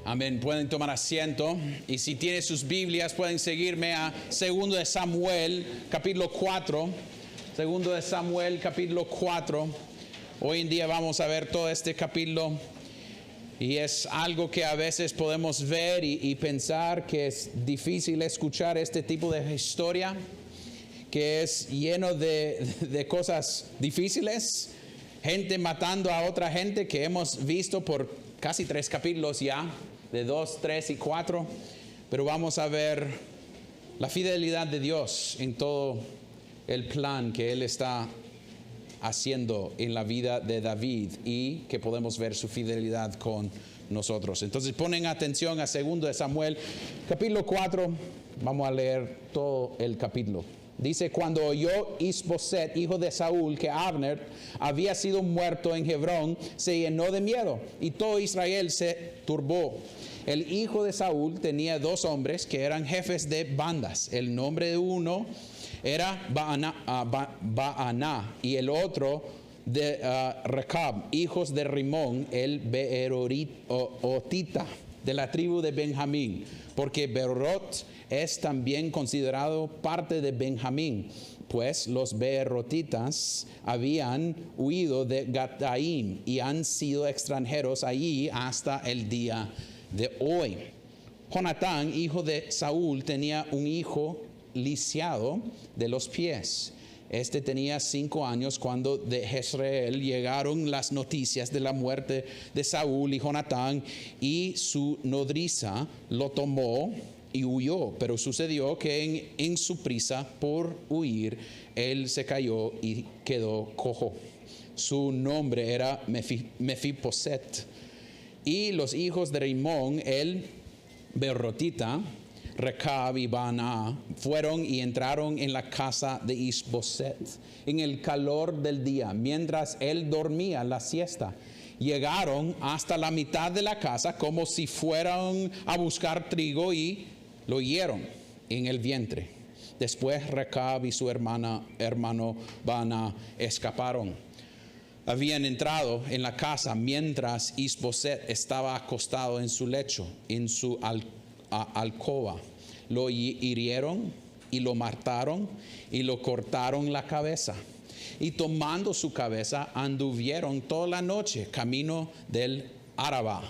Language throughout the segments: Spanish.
Amén. Pueden tomar asiento y si tienen sus Biblias pueden seguirme a 2 de Samuel, capítulo 4. 2 de Samuel, capítulo 4. Hoy en día vamos a ver todo este capítulo y es algo que a veces podemos ver y pensar que es difícil escuchar este tipo de historia, que es lleno de cosas difíciles, gente matando a otra gente que hemos visto por casi 3 capítulos ya, de 2, 3 y 4, pero vamos a ver la fidelidad de Dios en todo el plan que Él está haciendo en la vida de David y que podemos ver su fidelidad con nosotros. Entonces ponen atención a 2 de Samuel, capítulo 4, vamos a leer todo el capítulo. Dice: cuando oyó Isboset, hijo de Saúl, que Abner había sido muerto en Hebrón, se llenó de miedo y todo Israel se turbó. El hijo de Saúl tenía 2 hombres que eran jefes de bandas. El nombre de uno era Baaná y el otro de Recab, hijos de Rimón, el Beerotita, de la tribu de Benjamín, porque Beerot es también considerado parte de Benjamín, pues los beerotitas habían huido de Gataim y han sido extranjeros allí hasta el día de hoy. Jonatán, hijo de Saúl, tenía un hijo lisiado de los pies. Este tenía 5 años cuando de Jezreel llegaron las noticias de la muerte de Saúl, y Jonatán y su nodriza lo tomó y huyó. Pero sucedió que en su prisa por huir, él se cayó y quedó cojo. Su nombre era Mefiboset. Y los hijos de Rimón, el Beerotita, Recab y Baaná, fueron y entraron en la casa de Isboset en el calor del día, mientras él dormía la siesta. Llegaron hasta la mitad de la casa como si fueran a buscar trigo y lo hirieron en el vientre. Después Recab y su hermano Baaná escaparon. Habían entrado en la casa mientras Isboset estaba acostado en su lecho, en su alcoba. Lo hirieron y lo mataron y lo cortaron la cabeza. Y tomando su cabeza anduvieron toda la noche camino del Araba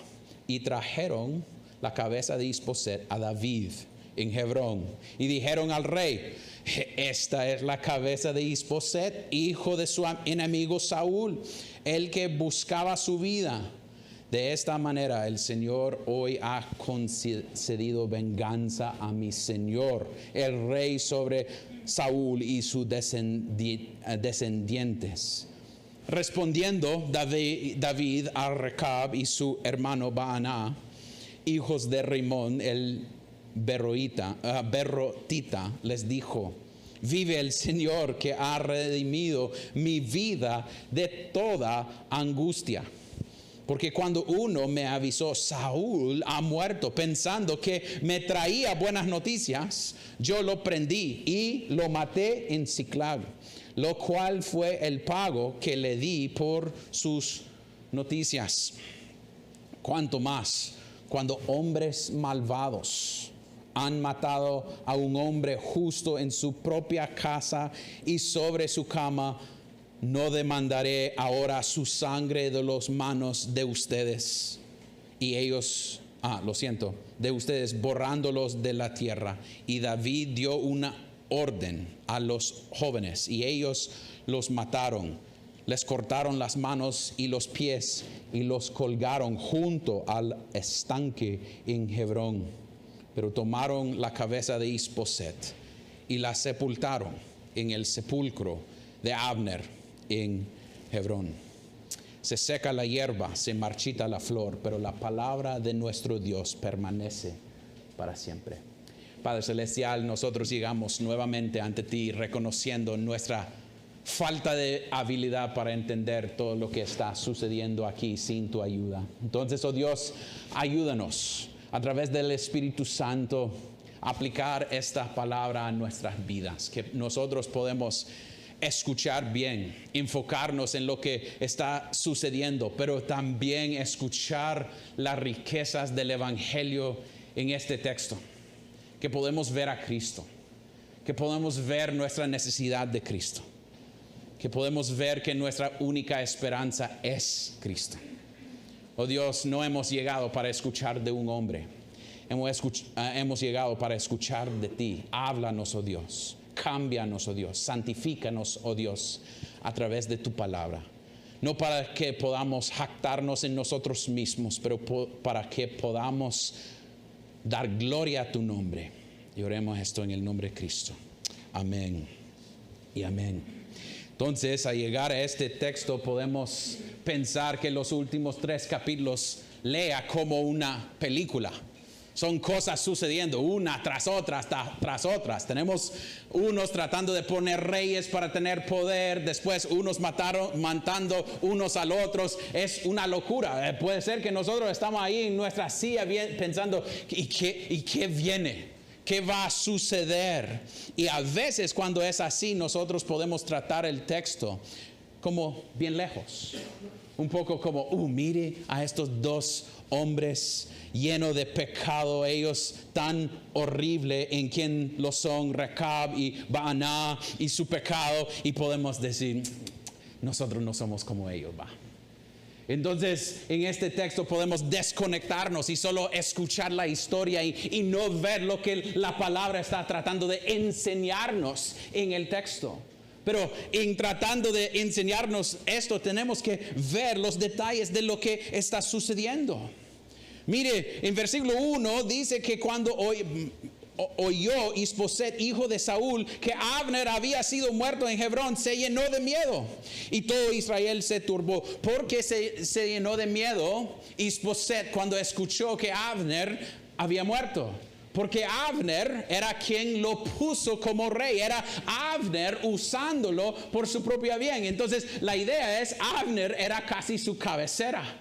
y trajeron la cabeza de Isboset a David en Hebrón y dijeron al rey: esta es la cabeza de Isboset, hijo de su enemigo Saúl, el que buscaba su vida. De esta manera el Señor hoy ha concedido venganza a mi Señor, el rey, sobre Saúl y sus descendientes. Respondiendo David a Recab y su hermano Baaná, hijos de Rimón, el Beerotita, les dijo: vive el Señor, que ha redimido mi vida de toda angustia. Porque cuando uno me avisó: Saúl ha muerto, pensando que me traía buenas noticias, yo lo prendí y lo maté en Siclag, lo cual fue el pago que le di por sus noticias. Cuanto más cuando hombres malvados han matado a un hombre justo en su propia casa y sobre su cama, no demandaré ahora su sangre de las manos de ustedes. Y ellos, de ustedes, borrándolos de la tierra. Y David dio una orden a los jóvenes y ellos los mataron. Les cortaron las manos y los pies y los colgaron junto al estanque en Hebrón. Pero tomaron la cabeza de Isboset y la sepultaron en el sepulcro de Abner en Hebrón. Se seca la hierba, se marchita la flor, pero la palabra de nuestro Dios permanece para siempre. Padre Celestial, nosotros llegamos nuevamente ante ti reconociendo nuestra falta de habilidad para entender todo lo que está sucediendo aquí sin tu ayuda. Entonces, oh Dios, ayúdanos a través del Espíritu Santo aplicar esta palabra a nuestras vidas, que nosotros podemos escuchar bien, enfocarnos en lo que está sucediendo, pero también escuchar las riquezas del Evangelio en este texto. Que podemos ver a Cristo, que podemos ver nuestra necesidad de Cristo, que podemos ver que nuestra única esperanza es Cristo. Oh Dios, no hemos llegado para escuchar de un hombre, hemos llegado para escuchar de ti. Háblanos, oh Dios, cámbianos, oh Dios, santifícanos, oh Dios, a través de tu palabra. No para que podamos jactarnos en nosotros mismos, pero para que podamos dar gloria a tu nombre. Y oremos esto en el nombre de Cristo. Amén y amén. Entonces, al llegar a este texto, podemos pensar que los últimos 3 capítulos lea como una película. Son cosas sucediendo una tras otra, tras otras. Tenemos unos tratando de poner reyes para tener poder, después unos matando unos a los otros. Es una locura. Puede ser que nosotros estamos ahí en nuestra silla pensando, ¿y qué viene? ¿Qué va a suceder? Y a veces cuando es así, nosotros podemos tratar el texto como bien lejos. Un poco como, mire a estos 2 hombres llenos de pecado, ellos tan horrible en quien lo son, Recab y Baana y su pecado, y podemos decir, nosotros no somos como ellos, va. Entonces, en este texto podemos desconectarnos y solo escuchar la historia y no ver lo que la palabra está tratando de enseñarnos en el texto. Pero en tratando de enseñarnos esto, tenemos que ver los detalles de lo que está sucediendo. Mire, en versículo 1 dice que cuando oyó Isboset, hijo de Saúl, que Abner había sido muerto en Hebrón, se llenó de miedo. Y todo Israel se turbó. ¿Por qué se llenó de miedo Isboset cuando escuchó que Abner había muerto? Porque Abner era quien lo puso como rey. Era Abner usándolo por su propio bien. Entonces la idea es, Abner era casi su cabecera.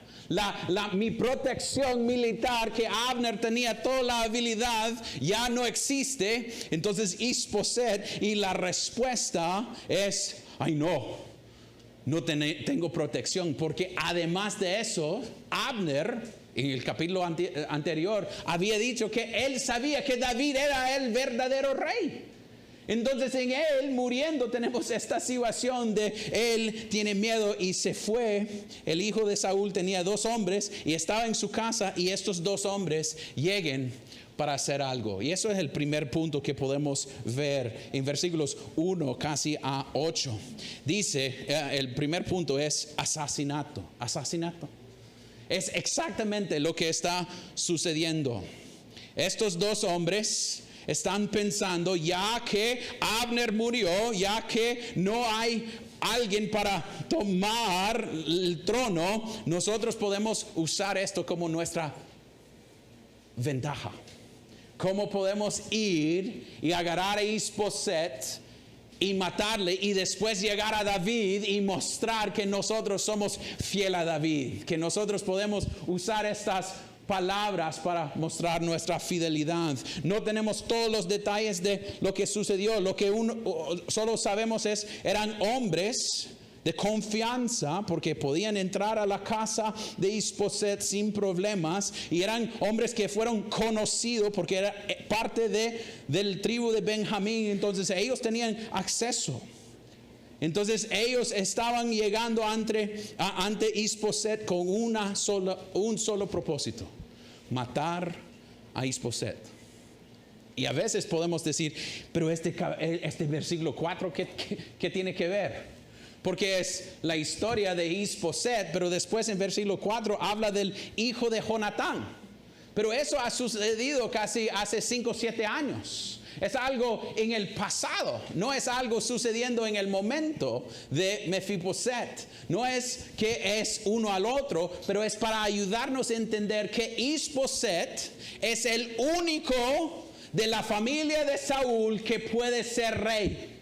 Mi protección militar que Abner tenía toda la habilidad ya no existe. Entonces Isboset, y la respuesta es, ay no tengo protección, porque además de eso, Abner en el capítulo anterior había dicho que él sabía que David era el verdadero rey. Entonces en él muriendo tenemos esta situación de él tiene miedo y se fue. El hijo de Saúl tenía 2 hombres y estaba en su casa, y estos 2 hombres lleguen para hacer algo. Y eso es el primer punto que podemos ver en versículos 1 casi a 8. Dice, el primer punto es asesinato. Es exactamente lo que está sucediendo. Estos 2 hombres están pensando, ya que Abner murió, ya que no hay alguien para tomar el trono, nosotros podemos usar esto como nuestra ventaja. ¿Cómo podemos ir y agarrar a Isboset y matarle, y después llegar a David y mostrar que nosotros somos fiel a David? Que nosotros podemos usar estas palabras para mostrar nuestra fidelidad. No tenemos todos los detalles de lo que sucedió. Lo que solo sabemos eran hombres de confianza, porque podían entrar a la casa de Isboset sin problemas, y eran hombres que fueron conocidos porque era parte del tribu de Benjamín. Entonces ellos tenían acceso. Entonces ellos estaban llegando ante Isboset con un solo propósito: matar a Isboset. Y a veces podemos decir, pero este versículo 4, ¿qué tiene que ver? Porque es la historia de Isboset, pero después en versículo 4 habla del hijo de Jonatán. Pero eso ha sucedido casi hace 5 o 7 años. Es algo en el pasado, no es algo sucediendo en el momento de Mefiboset. No es que es uno al otro, pero es para ayudarnos a entender que Isboset es el único de la familia de Saúl que puede ser rey.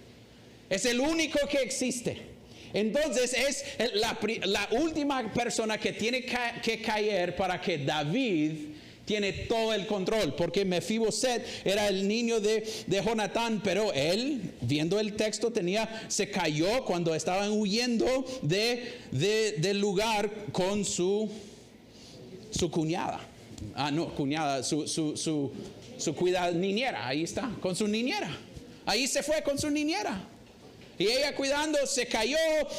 Es el único que existe. Entonces es la última persona que tiene que caer para que David tiene todo el control, porque Mefiboset era el niño de Jonatán, pero él, viendo el texto, se cayó cuando estaban huyendo del lugar con su cuñada. Cuñada, su niñera, ahí está, con su niñera. Ahí se fue con su niñera. Y ella cuidando se cayó,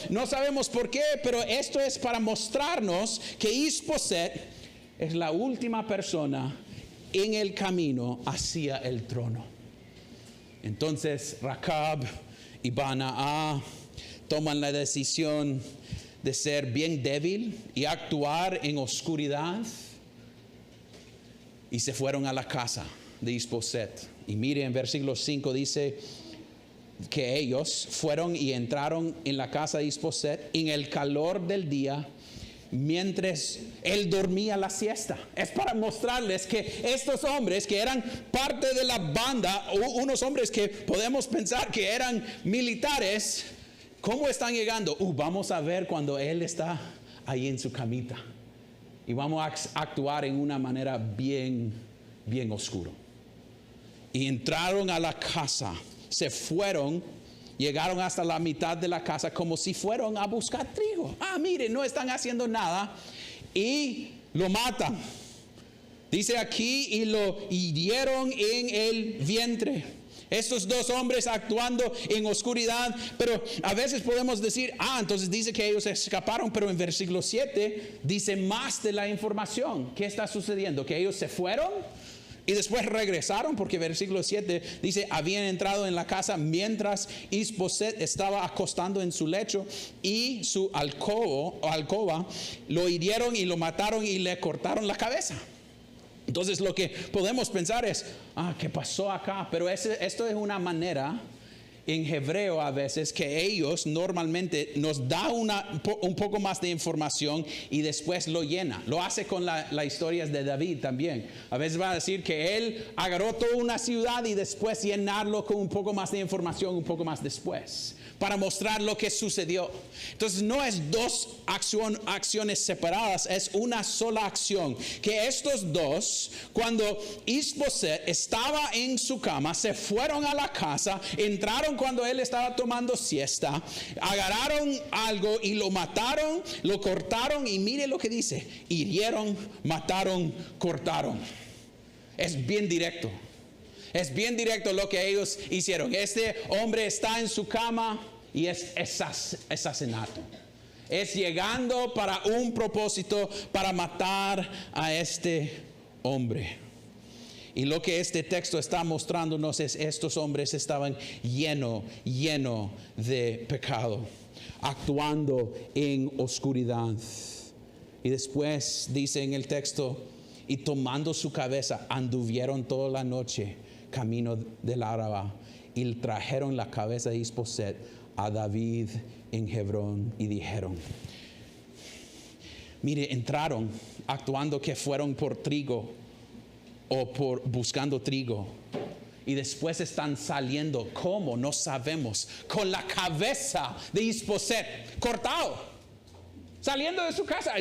no sabemos por qué, pero esto es para mostrarnos que Isboset es la última persona en el camino hacia el trono. Entonces Racab y Banaá toman la decisión de ser bien débil y actuar en oscuridad, y se fueron a la casa de Isboset. Y mire, en versículo 5 dice que ellos fueron y entraron en la casa de Isboset en el calor del día, mientras él dormía la siesta. Es para mostrarles que estos hombres que eran parte de la banda, unos hombres que podemos pensar que eran militares, ¿cómo están llegando? Vamos a ver cuando él está ahí en su camita, y vamos a actuar en una manera bien oscuro. Y entraron a la casa, se fueron, llegaron hasta la mitad de la casa como si fueron a buscar trigo. Miren, no están haciendo nada, y lo matan. Dice aquí, y lo hirieron en el vientre. Estos dos hombres actuando en oscuridad, pero a veces podemos decir, entonces dice que ellos escaparon, pero en versículo 7 dice más de la información. ¿Qué está sucediendo? Que ellos se fueron y después regresaron, porque versículo 7 dice, habían entrado en la casa mientras Isboset estaba acostando en su lecho, y su alcoba lo hirieron y lo mataron y le cortaron la cabeza. Entonces lo que podemos pensar es, ¿qué pasó acá? Pero esto es una manera en hebreo a veces que ellos normalmente nos da un poco más de información y después lo llena. Lo hace con las historias de David también. A veces va a decir que él agarró toda una ciudad y después llenarlo con un poco más de información un poco más después, para mostrar lo que sucedió. Entonces no es dos acciones separadas, es una sola acción. Que estos dos, cuando Isboset estaba en su cama, se fueron a la casa, entraron cuando él estaba tomando siesta, agarraron algo y lo mataron, lo cortaron, y mire lo que dice: hirieron, mataron, cortaron. Es bien directo. Es bien directo lo que ellos hicieron. Este hombre está en su cama y es asesinato. Es llegando para un propósito, para matar a este hombre. Y lo que este texto está mostrándonos es: estos hombres estaban lleno de pecado, actuando en oscuridad. Y después dice en el texto: y tomando su cabeza, anduvieron toda la noche camino del Araba, y trajeron la cabeza de Isboset a David en Hebrón, y dijeron, mire, entraron actuando que fueron por trigo o por buscando trigo, y después están saliendo, ¿cómo? No sabemos, con la cabeza de Isboset cortado, saliendo de su casa.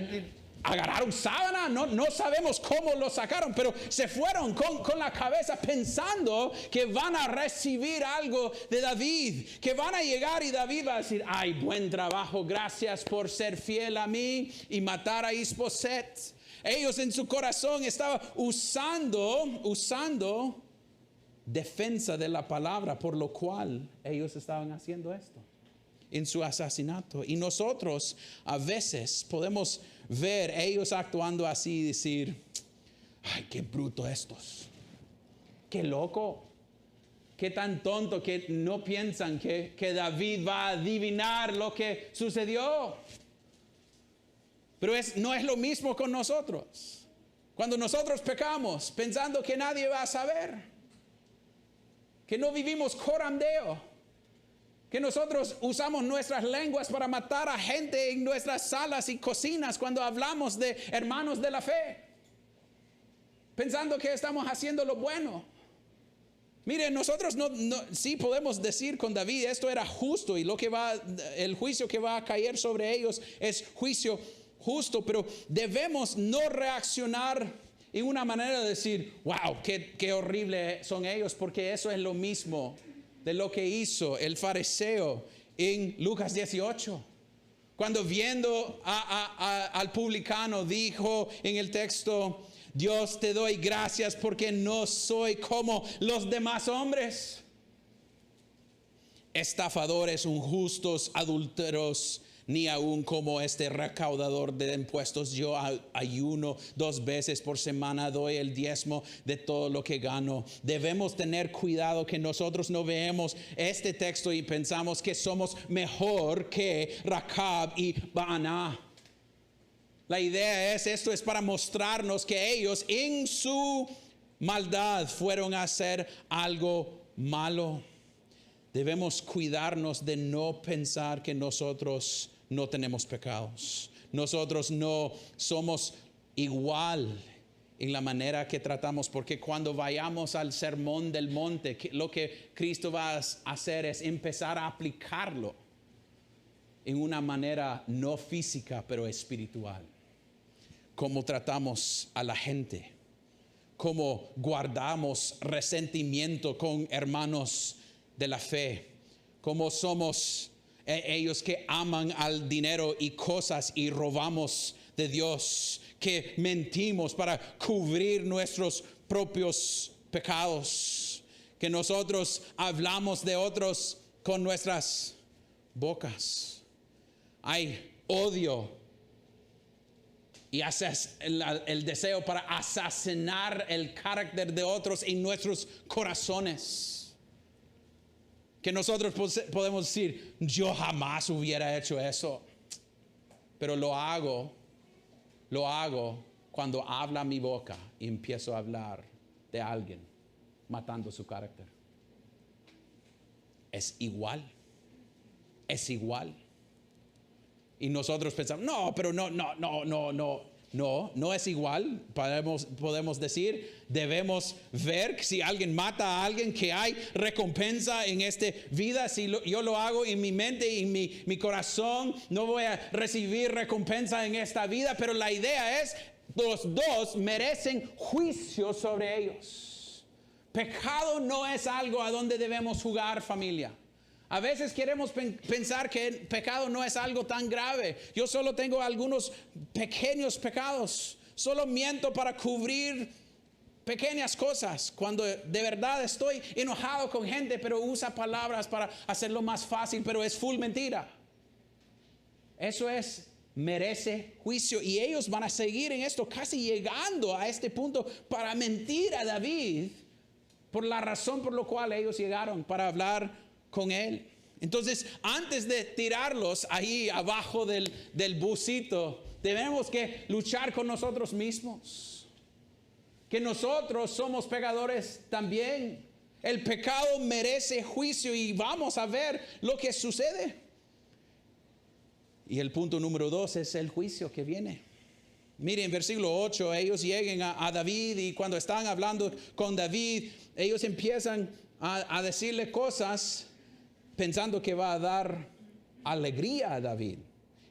Agarraron sábana, no sabemos cómo lo sacaron, pero se fueron con la cabeza pensando que van a recibir algo de David, que van a llegar y David va a decir: ay, buen trabajo, gracias por ser fiel a mí y matar a Isboset. Ellos en su corazón estaban usando defensa de la palabra, por lo cual ellos estaban haciendo esto en su asesinato. Y nosotros a veces podemos ver ellos actuando así y decir: ay, qué bruto estos, qué loco, qué tan tonto que no piensan que David va a adivinar lo que sucedió. Pero no es lo mismo con nosotros. Cuando nosotros pecamos pensando que nadie va a saber, que no vivimos corandeo, que nosotros usamos nuestras lenguas para matar a gente en nuestras salas y cocinas cuando hablamos de hermanos de la fe, pensando que estamos haciendo lo bueno. Miren, nosotros sí podemos decir con David: esto era justo, y el juicio que va a caer sobre ellos es juicio justo, pero debemos no reaccionar Y una manera de decir, wow, qué horrible son ellos, porque eso es lo mismo de lo que hizo el fariseo en Lucas 18. Cuando viendo al publicano dijo en el texto, Dios te doy gracias porque no soy como los demás hombres, estafadores, injustos, adúlteros, ni aún como este recaudador de impuestos. Yo ayuno 2 veces por semana, doy el diezmo de todo lo que gano. Debemos tener cuidado que nosotros no veamos este texto y pensamos que somos mejor que Racab y Baana. La idea es, esto es para mostrarnos que ellos en su maldad fueron a hacer algo malo. Debemos cuidarnos de no pensar que nosotros no tenemos pecados. Nosotros no somos igual en la manera que tratamos, porque cuando vayamos al sermón del monte, lo que Cristo va a hacer es empezar a aplicarlo en una manera no física, pero espiritual. Cómo tratamos a la gente, cómo guardamos resentimiento con hermanos de la fe, cómo somos ellos que aman al dinero y cosas y robamos de Dios, que mentimos para cubrir nuestros propios pecados, que nosotros hablamos de otros con nuestras bocas. Hay odio y haces el deseo para asesinar el carácter de otros en nuestros corazones. Que nosotros podemos decir, yo jamás hubiera hecho eso, pero lo hago cuando habla mi boca y empiezo a hablar de alguien matando su carácter. Es igual. Y nosotros pensamos, no, pero no es igual. Podemos decir, debemos ver que si alguien mata a alguien, que hay recompensa en esta vida. Si yo lo hago en mi mente y en mi corazón, no voy a recibir recompensa en esta vida. Pero la idea es, los dos merecen juicio sobre ellos. Pecado no es algo a donde debemos jugar, familia. A veces queremos pensar que el pecado no es algo tan grave. Yo solo tengo algunos pequeños pecados. Solo miento para cubrir pequeñas cosas. Cuando de verdad estoy enojado con gente, pero usa palabras para hacerlo más fácil, pero es full mentira. Eso merece juicio. Y ellos van a seguir en esto, casi llegando a este punto para mentir a David por la razón por la cual ellos llegaron, para hablar con él. Entonces, antes de tirarlos ahí abajo del busito, tenemos que luchar con nosotros mismos. Que nosotros somos pecadores también. El pecado merece juicio y vamos a ver lo que sucede. Y el punto número 2 es el juicio que viene. Miren, versículo 8, ellos llegan a David y cuando están hablando con David, ellos empiezan a decirle cosas pensando que va a dar alegría a David.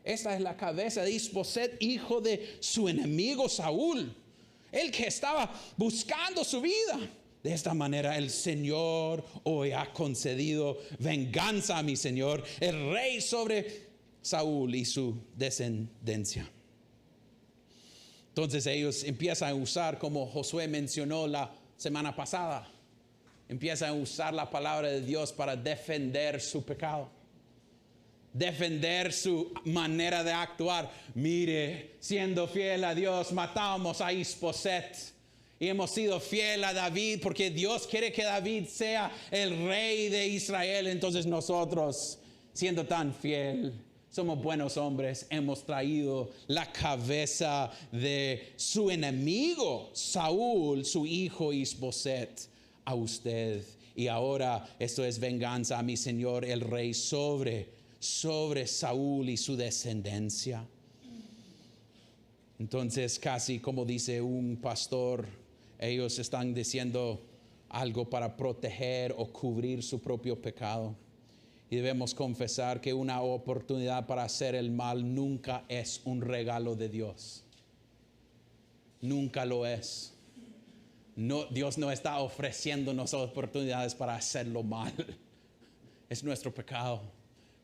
Esta es la cabeza de Isboset, hijo de su enemigo Saúl, el que estaba buscando su vida. De esta manera el Señor hoy ha concedido venganza a mi Señor, el rey, sobre Saúl y su descendencia. Entonces ellos empiezan a usar, como Josué mencionó la semana pasada, empiezan a usar la palabra de Dios para defender su pecado, defender su manera de actuar. Mire, siendo fiel a Dios, matamos a Isboset y hemos sido fiel a David porque Dios quiere que David sea el rey de Israel. Entonces nosotros, siendo tan fiel, somos buenos hombres, hemos traído la cabeza de su enemigo Saúl, su hijo Isboset, a usted. Y ahora esto es venganza a mi Señor el rey sobre Saúl y su descendencia. Entonces, casi como dice un pastor, ellos están diciendo algo para proteger o cubrir su propio pecado. Y debemos confesar que una oportunidad para hacer el mal nunca es un regalo de Dios. Nunca lo es. No, Dios no está ofreciéndonos oportunidades para hacerlo mal. Es nuestro pecado.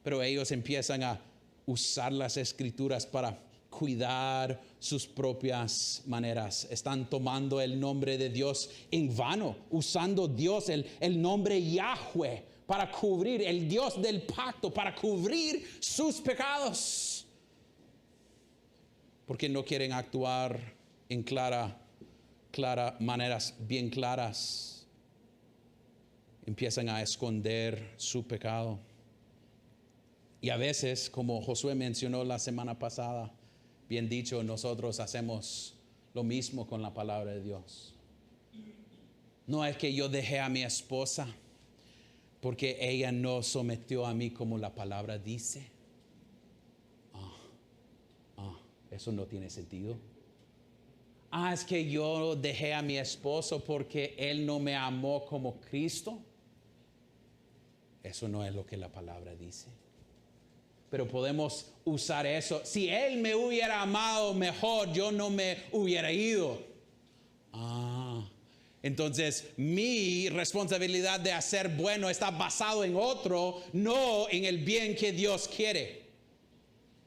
Pero ellos empiezan a usar las escrituras para cuidar sus propias maneras. Están tomando el nombre de Dios en vano, usando Dios, el nombre Yahweh, para cubrir, el Dios del pacto, para cubrir sus pecados. Porque no quieren actuar en maneras bien claras. Empiezan a esconder su pecado. Y a veces, como Josué mencionó la semana pasada, bien dicho, nosotros hacemos lo mismo con la palabra de Dios. No es que yo dejé a mi esposa porque ella no sometió a mí como la palabra dice. Eso no tiene sentido. Es que yo dejé a mi esposo porque él no me amó como Cristo. Eso no es lo que la palabra dice. Pero podemos usar eso. Si él me hubiera amado mejor, yo no me hubiera ido. Entonces mi responsabilidad de hacer bueno está basado en otro, no en el bien que Dios quiere.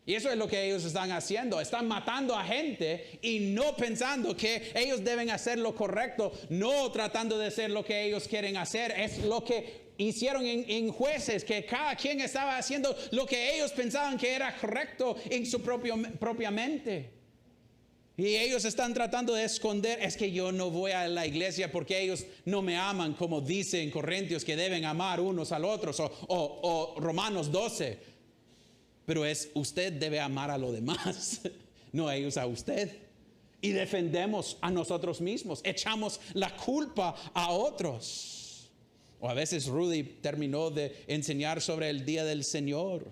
Y eso es lo que ellos están haciendo. Están matando a gente y no pensando que ellos deben hacer lo correcto, no tratando de hacer lo que ellos quieren hacer. Es lo que hicieron en Jueces, que cada quien estaba haciendo lo que ellos pensaban que era correcto en su propia mente. Y ellos están tratando de esconder, es que yo no voy a la iglesia porque ellos no me aman, como dice en Corintios que deben amar unos a los otros, o Romanos 12. Pero usted debe amar a los demás, no ellos a usted. Y defendemos a nosotros mismos, echamos la culpa a otros. O a veces Rudy terminó de enseñar sobre el día del Señor.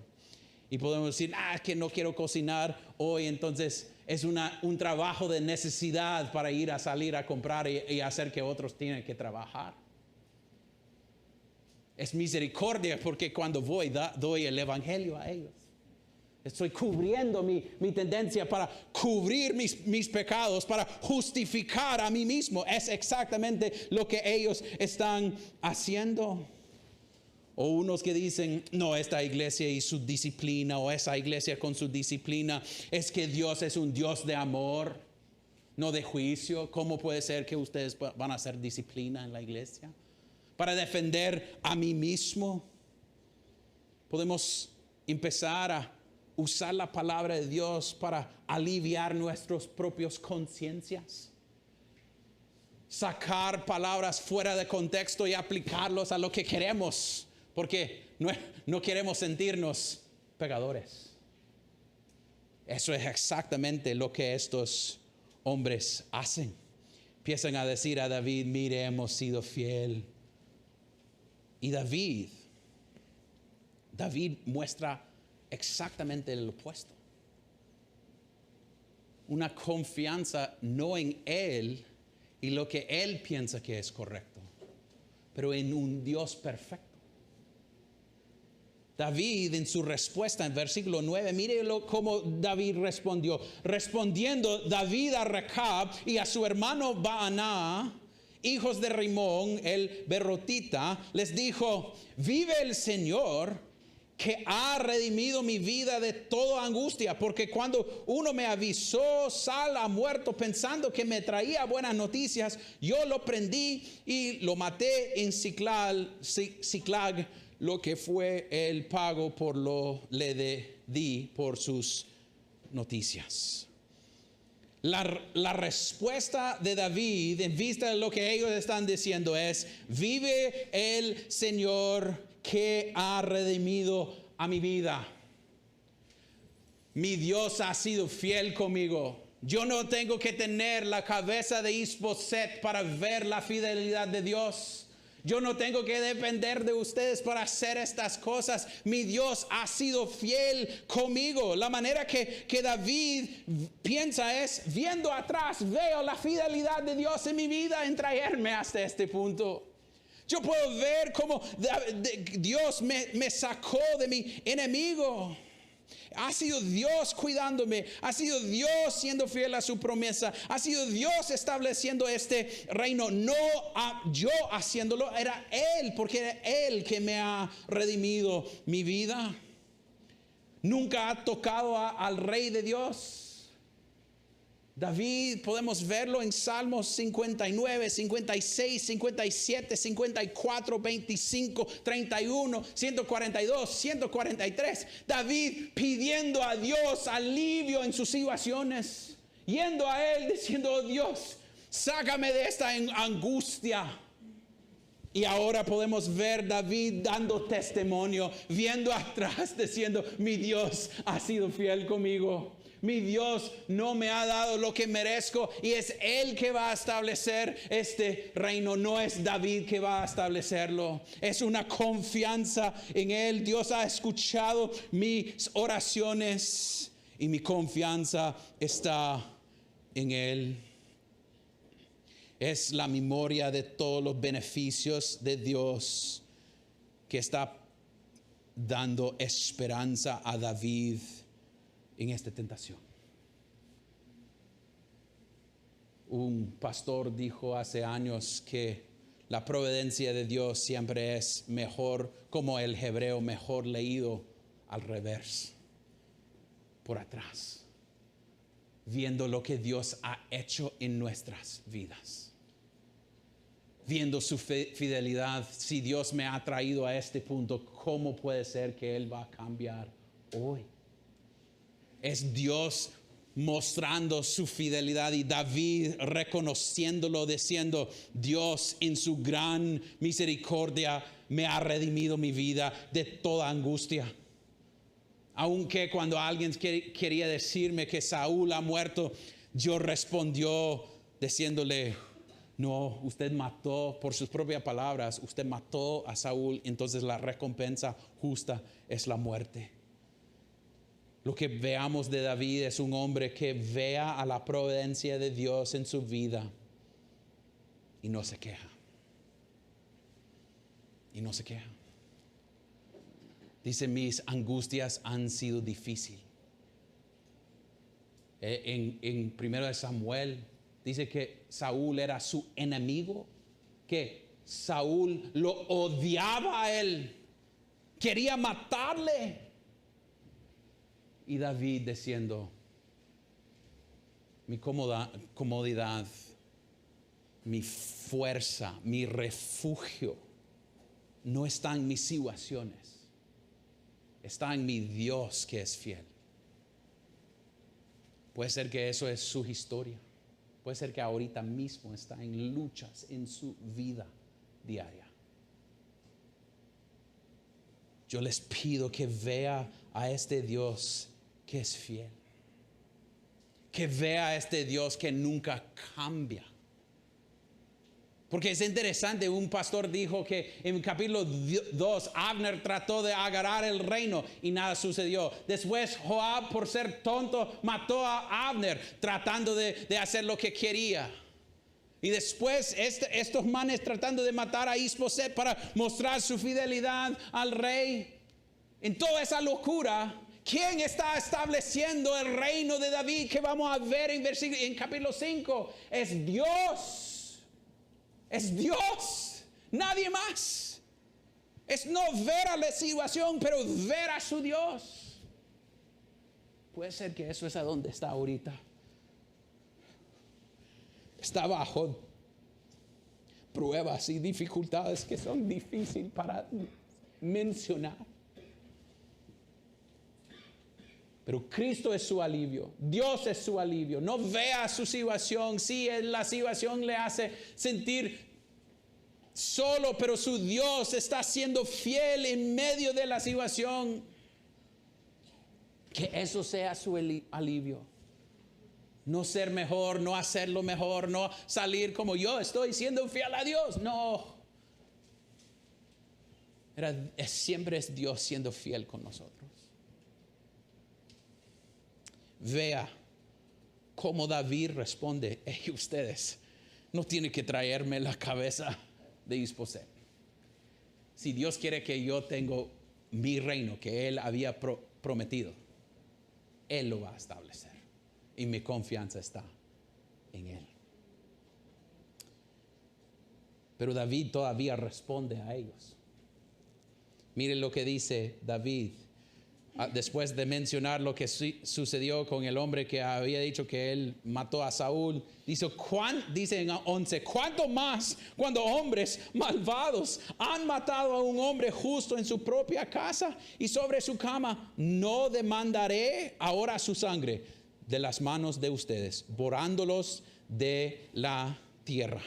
Y podemos decir, que no quiero cocinar hoy, entonces es un trabajo de necesidad para ir a salir a comprar y hacer que otros tienen que trabajar. Es misericordia porque cuando voy doy el evangelio a ellos. Estoy cubriendo mi tendencia para cubrir mis pecados, para justificar a mí mismo. Es exactamente lo que ellos están haciendo. O unos que dicen, no, esta iglesia y su disciplina, o esa iglesia con su disciplina, es que Dios es un Dios de amor, no de juicio. ¿Cómo puede ser que ustedes van a hacer disciplina en la iglesia? Para defender a mí mismo. Podemos empezar a usar la palabra de Dios para aliviar nuestras propias conciencias. Sacar palabras fuera de contexto y aplicarlos a lo que queremos. Porque no queremos sentirnos pecadores. Eso es exactamente lo que estos hombres hacen. Empiezan a decir a David, mire, hemos sido fiel. Y David muestra exactamente el opuesto. Una confianza no en él y lo que él piensa que es correcto, pero en un Dios perfecto. David en su respuesta en versículo 9, mírelo cómo David respondió. Respondiendo David a Recab y a su hermano Baaná, hijos de Rimón, el berotita, les dijo, vive el Señor que ha redimido mi vida de toda angustia, porque cuando uno me avisó, Saúl ha muerto, pensando que me traía buenas noticias, yo lo prendí y lo maté en Siclag, lo que fue el pago por lo le di por sus noticias. La respuesta de David en vista de lo que ellos están diciendo es, vive el Señor que ha redimido a mi vida. Mi Dios ha sido fiel conmigo. Yo no tengo que tener la cabeza de Isboset para ver la fidelidad de Dios. Yo no tengo que depender de ustedes para hacer estas cosas. Mi Dios ha sido fiel conmigo. La manera que David piensa es, viendo atrás, veo la fidelidad de Dios en mi vida en traerme hasta este punto. Yo puedo ver cómo Dios me sacó de mi enemigo. Ha sido Dios cuidándome, ha sido Dios siendo fiel a su promesa, ha sido Dios estableciendo este reino, no yo haciéndolo, era Él, porque era Él que me ha redimido mi vida. Nunca ha tocado al Rey de Dios. David, podemos verlo en Salmos 59, 56, 57, 54, 25, 31, 142, 143. David pidiendo a Dios alivio en sus situaciones, yendo a Él diciendo: oh Dios, sácame de esta angustia. Y ahora podemos ver David dando testimonio, viendo atrás, diciendo: mi Dios ha sido fiel conmigo. Mi Dios no me ha dado lo que merezco, y es Él que va a establecer este reino. No es David que va a establecerlo. Es una confianza en Él. Dios ha escuchado mis oraciones y mi confianza está en Él. Es la memoria de todos los beneficios de Dios que está dando esperanza a David en esta tentación. Un pastor dijo hace años que la providencia de Dios siempre es mejor, como el hebreo, mejor leído al revés, por atrás, viendo lo que Dios ha hecho en nuestras vidas, viendo su fidelidad. Si Dios me ha traído a este punto, ¿cómo puede ser que Él va a cambiar hoy? Es Dios mostrando su fidelidad, y David reconociéndolo, diciendo: Dios en su gran misericordia me ha redimido mi vida de toda angustia. Aunque cuando alguien quería decirme que Saúl ha muerto, yo respondió diciéndole: no, usted mató, por sus propias palabras, usted mató a Saúl, entonces la recompensa justa es la muerte. Lo que veamos de David es un hombre que vea a la providencia de Dios en su vida y no se queja. Y no se queja. Dice: mis angustias han sido difíciles. En 1 Samuel dice que Saúl era su enemigo, que Saúl lo odiaba a él, quería matarle. Y David diciendo: mi comodidad, mi fuerza, mi refugio no está en mis situaciones, está en mi Dios que es fiel. Puede ser que eso es su historia. Puede ser que ahorita mismo está en luchas en su vida diaria. Yo les pido que vea a este Dios que es fiel, que vea a este Dios que nunca cambia. Porque es interesante, un pastor dijo que en capítulo 2 Abner trató de agarrar el reino y nada sucedió. Después Joab, por ser tonto, mató a Abner tratando de hacer lo que quería. Y después estos manes tratando de matar a Isboset para mostrar su fidelidad al rey. En toda esa locura, ¿quién está estableciendo el reino de David que vamos a ver en capítulo 5? Es Dios. Es Dios, nadie más. Es no ver a la situación, pero ver a su Dios. Puede ser que eso es a donde está ahorita. Está bajo pruebas y dificultades que son difíciles para mencionar. Pero Cristo es su alivio, Dios es su alivio. No vea su situación, si la situación le hace sentir solo, pero su Dios está siendo fiel en medio de la situación. Que eso sea su alivio. No ser mejor, no hacerlo mejor, no salir como yo estoy siendo fiel a Dios. No. Siempre es Dios siendo fiel con nosotros. Vea cómo David responde: hey, ustedes no tienen que traerme la cabeza de Isboset. Si Dios quiere que yo tenga mi reino que Él había prometido, Él lo va a establecer. Y mi confianza está en Él. Pero David todavía responde a ellos. Miren lo que dice David. Después de mencionar lo que sucedió con el hombre que había dicho que él mató a Saúl, dice en 11, ¿cuánto más cuando hombres malvados han matado a un hombre justo en su propia casa y sobre su cama? No demandaré ahora su sangre de las manos de ustedes, borrándolos de la tierra.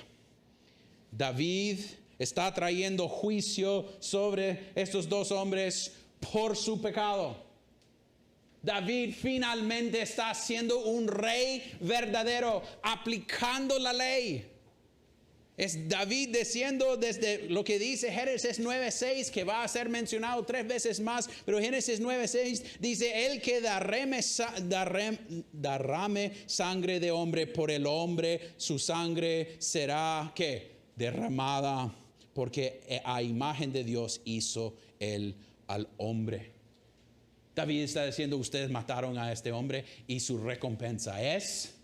David está trayendo juicio sobre estos dos hombres por su pecado. David finalmente está siendo un rey verdadero, aplicando la ley. Es David diciendo desde lo que dice Génesis 9:6, que va a ser mencionado 3 veces más, pero Génesis 9:6 dice, el que derrame sangre de hombre por el hombre, su sangre será, ¿qué? Derramada, porque a imagen de Dios hizo él al hombre. David está diciendo, ustedes mataron a este hombre y su recompensa es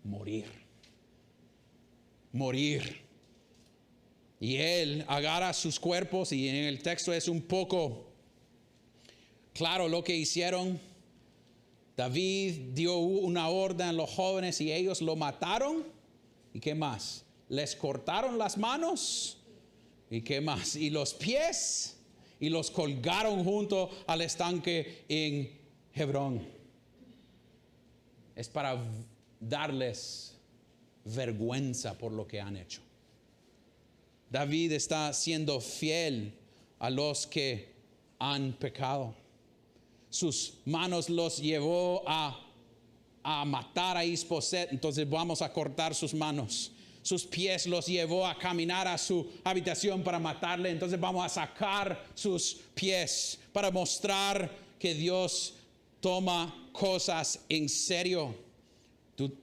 morir. Morir. Y él agarra sus cuerpos, y en el texto es un poco claro lo que hicieron. David dio una orden a los jóvenes y ellos lo mataron. ¿Y qué más? Les cortaron las manos. ¿Y qué más? Y los pies. Y los colgaron junto al estanque en Hebrón. Es para darles vergüenza por lo que han hecho. David está siendo fiel a los que han pecado. Sus manos los llevó a matar a Isboset, entonces vamos a cortar sus manos. Sus pies los llevó a caminar a su habitación para matarle, entonces vamos a sacar sus pies para mostrar que Dios toma cosas en serio.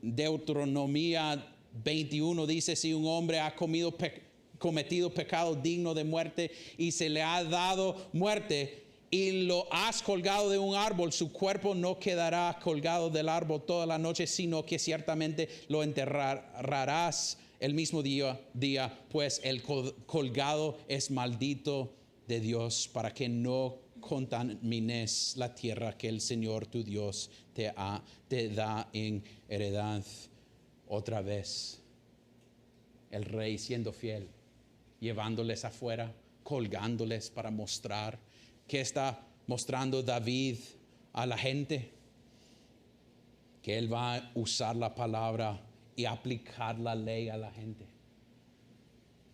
Deuteronomía 21 dice, si un hombre ha cometido pecado digno de muerte y se le ha dado muerte y lo has colgado de un árbol, su cuerpo no quedará colgado del árbol toda la noche, sino que ciertamente lo enterrarás el mismo día, pues el colgado es maldito de Dios, para que no contamines la tierra que el Señor tu Dios te da en heredad. Otra vez, el rey siendo fiel, llevándoles afuera, colgándoles para mostrar. ¿Qué está mostrando David a la gente? Que él va a usar la palabra y aplicar la ley a la gente,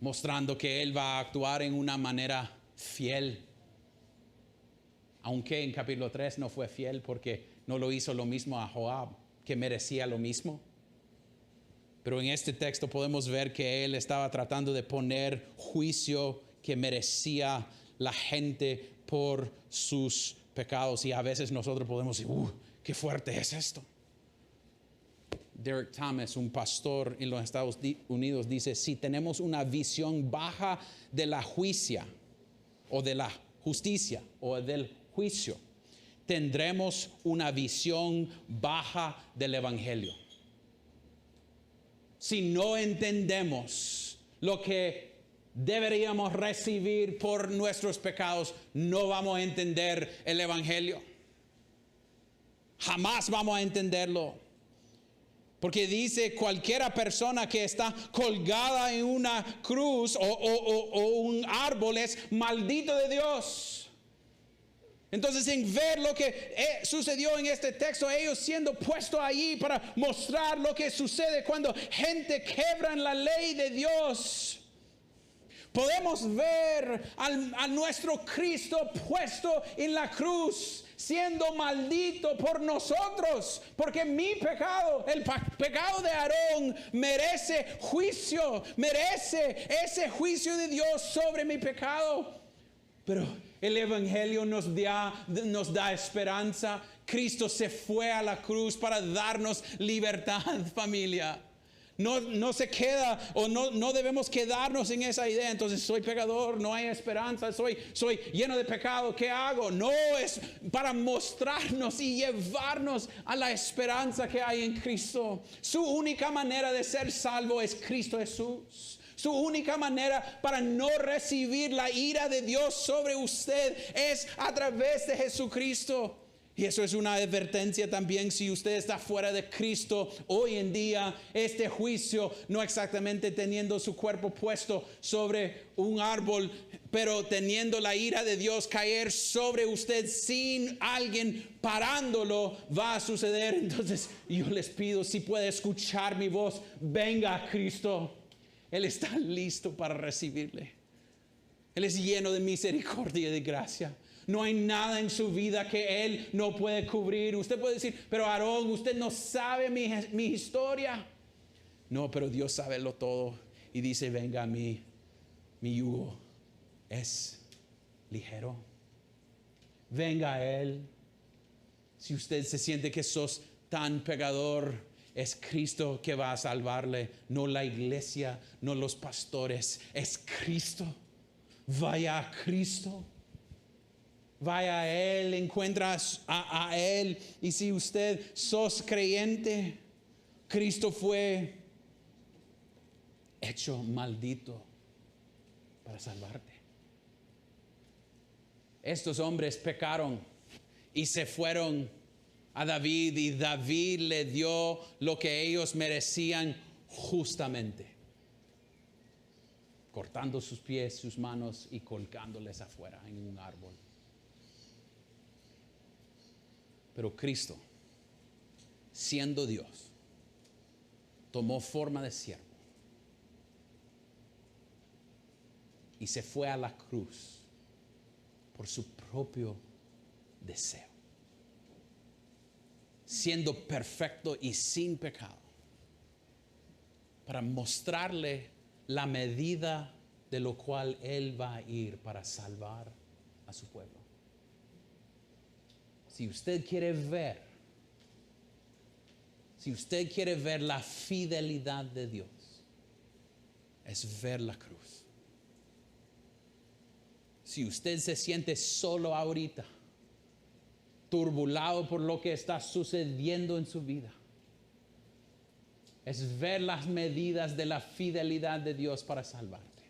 mostrando que él va a actuar en una manera fiel, aunque en capítulo 3 no fue fiel porque no lo hizo lo mismo a Joab, que merecía lo mismo. Pero en este texto podemos ver que él estaba tratando de poner juicio que merecía la gente por sus pecados, y a veces nosotros podemos decir, qué fuerte es esto. Derek Thomas, un pastor en los Estados Unidos, dice, si tenemos una visión baja de la justicia o de la justicia o del juicio, tendremos una visión baja del evangelio. Si no entendemos lo que deberíamos recibir por nuestros pecados, no vamos a entender el evangelio. Jamás vamos a entenderlo. Porque dice, cualquiera persona que está colgada en una cruz o un árbol es maldito de Dios. Entonces, en ver lo que sucedió en este texto, ellos siendo puestos allí para mostrar lo que sucede cuando gente quebra la ley de Dios, podemos ver a nuestro Cristo puesto en la cruz, siendo maldito por nosotros, porque mi pecado, el pecado de Aarón, merece juicio, merece ese juicio de Dios sobre mi pecado. Pero el evangelio nos da esperanza. Cristo se fue a la cruz para darnos libertad, familia. No se queda o no debemos quedarnos en esa idea. Entonces soy pecador, no hay esperanza, soy lleno de pecado, ¿qué hago? No, es para mostrarnos y llevarnos a la esperanza que hay en Cristo. Su única manera de ser salvo es Cristo Jesús. Su única manera para no recibir la ira de Dios sobre usted es a través de Jesucristo. Y eso es una advertencia también si usted está fuera de Cristo hoy en día. Este juicio, no exactamente teniendo su cuerpo puesto sobre un árbol, pero teniendo la ira de Dios caer sobre usted sin alguien parándolo, va a suceder. Entonces yo les pido, si puede escuchar mi voz, venga a Cristo. Él está listo para recibirle. Él es lleno de misericordia y de gracia. No hay nada en su vida que Él no puede cubrir. Usted puede decir, pero Aarón, usted no sabe mi historia. No, pero Dios sabe lo todo. Y dice, venga a mí, mi yugo es ligero. Venga a Él. Si usted se siente que sos tan pecador, es Cristo que va a salvarle. No la iglesia, no los pastores. Es Cristo. Vaya a Cristo. Vaya a Él, encuentra a Él. Y si usted sos creyente, Cristo fue hecho maldito para salvarte. Estos hombres pecaron y se fueron a David, y David le dio lo que ellos merecían justamente, cortando sus pies, sus manos y colgándoles afuera en un árbol. Pero Cristo, siendo Dios, tomó forma de siervo y se fue a la cruz por su propio deseo. Siendo perfecto y sin pecado, para mostrarle la medida de lo cual Él va a ir para salvar a su pueblo. Si usted quiere ver la fidelidad de Dios, es ver la cruz. Si usted se siente solo ahorita, turbulado por lo que está sucediendo en su vida, es ver las medidas de la fidelidad de Dios para salvarte.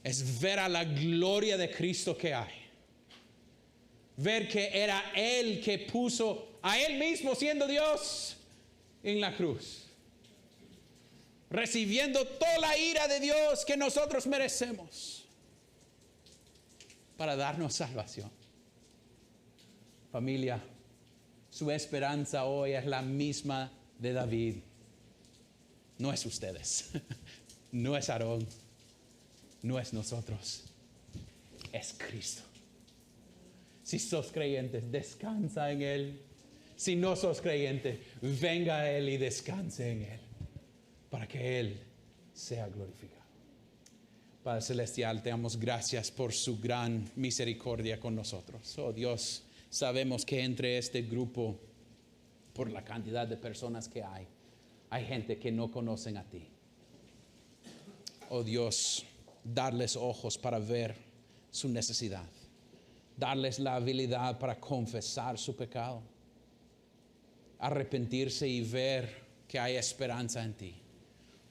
Es ver a la gloria de Cristo que hay. Ver que era Él que puso a Él mismo siendo Dios en la cruz, recibiendo toda la ira de Dios que nosotros merecemos para darnos salvación. Familia, su esperanza hoy es la misma de David. No es ustedes, no es Aarón, no es nosotros, es Cristo. Si sos creyente, descansa en Él. Si no sos creyente, venga a Él y descanse en Él, para que Él sea glorificado. Padre Celestial, te damos gracias por su gran misericordia con nosotros. Oh Dios, sabemos que entre este grupo, por la cantidad de personas que hay gente que no conocen a ti. Oh Dios, darles ojos para ver su necesidad. Darles la habilidad para confesar su pecado, arrepentirse y ver que hay esperanza en ti.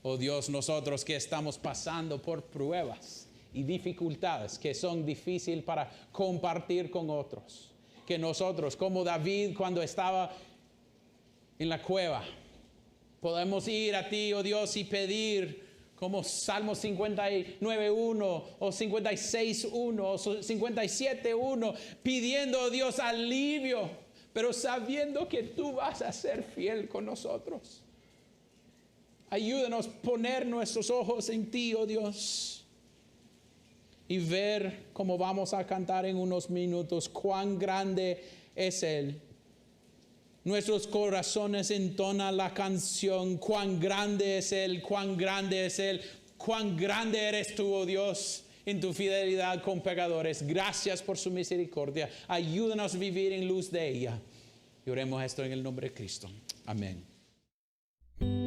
Oh Dios, nosotros que estamos pasando por pruebas y dificultades que son difíciles para compartir con otros, que nosotros, como David cuando estaba en la cueva, podemos ir a ti, oh Dios, y pedir, como Salmo 59:1 o 56:1 o 57:1, pidiendo, oh Dios, alivio, pero sabiendo que tú vas a ser fiel con nosotros. Ayúdanos a poner nuestros ojos en ti, oh Dios, y ver cómo vamos a cantar en unos minutos, cuán grande es Él. Nuestros corazones entonan la canción, cuán grande es Él, cuán grande es Él, cuán grande eres tú, oh Dios, en tu fidelidad con pecadores. Gracias por su misericordia. Ayúdanos a vivir en luz de ella. Y oremos esto en el nombre de Cristo. Amén. Thank